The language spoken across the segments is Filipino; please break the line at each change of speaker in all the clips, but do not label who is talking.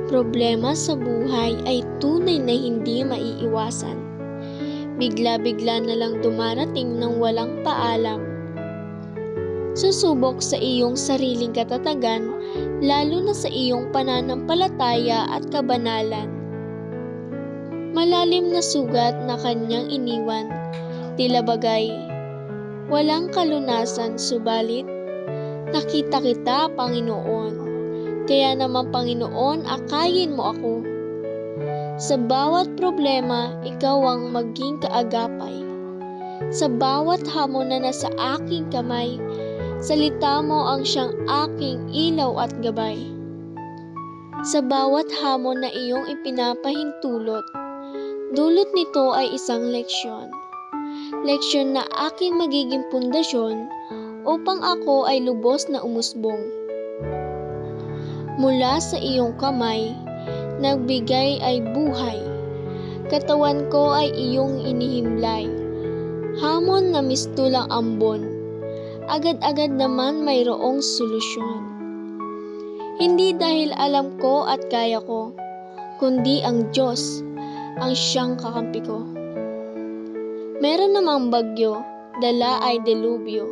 Problema sa buhay ay tunay na hindi maiiwasan. Bigla-bigla na lang dumarating ng walang paalam. Susubok sa iyong sariling katatagan, lalo na sa iyong pananampalataya at kabanalan. Malalim na sugat na kanyang iniwan, tila bagay walang kalunasan, subalit nakita kita, Panginoon. Kaya naman, Panginoon, akayin mo ako. Sa bawat problema, ikaw ang maging kaagapay. Sa bawat hamon na nasa aking kamay, salita mo ang siyang aking ilaw at gabay. Sa bawat hamon na iyong ipinapahintulot, dulot nito ay isang leksyon. Leksyon na aking magiging pundasyon upang ako ay lubos na umusbong. Mula sa iyong kamay, nagbigay ay buhay. Katawan ko ay iyong inihimlay. Hamon na mistulang ambon, agad-agad naman mayroong solusyon. Hindi dahil alam ko at kaya ko, kundi ang Diyos ang siyang kakampi ko. Meron namang bagyo, dala ay delubyo,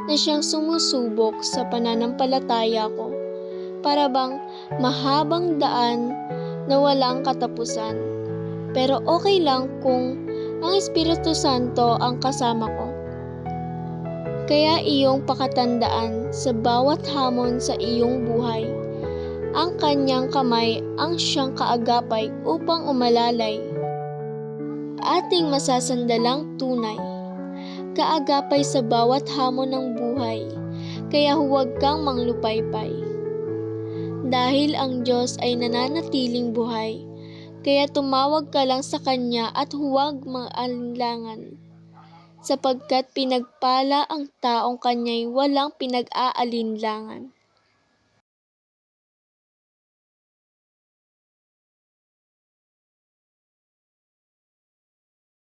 na siyang sumusubok sa pananampalataya ko, para bang mahabang daan na walang katapusan. Pero okay lang kung ang Espiritu Santo ang kasama ko. Kaya iyong pakatandaan sa bawat hamon sa iyong buhay, ang kanyang kamay ang siyang kaagapay upang umalalay. Ating masasandalang tunay, kaagapay sa bawat hamon ng buhay, kaya huwag kang manglupaypay. Dahil ang Diyos ay nananatiling buhay, kaya tumawag ka lang sa Kanya at huwag maalinlangan. Sapagkat pinagpala ang taong Kanya'y walang pinag-aalinlangan.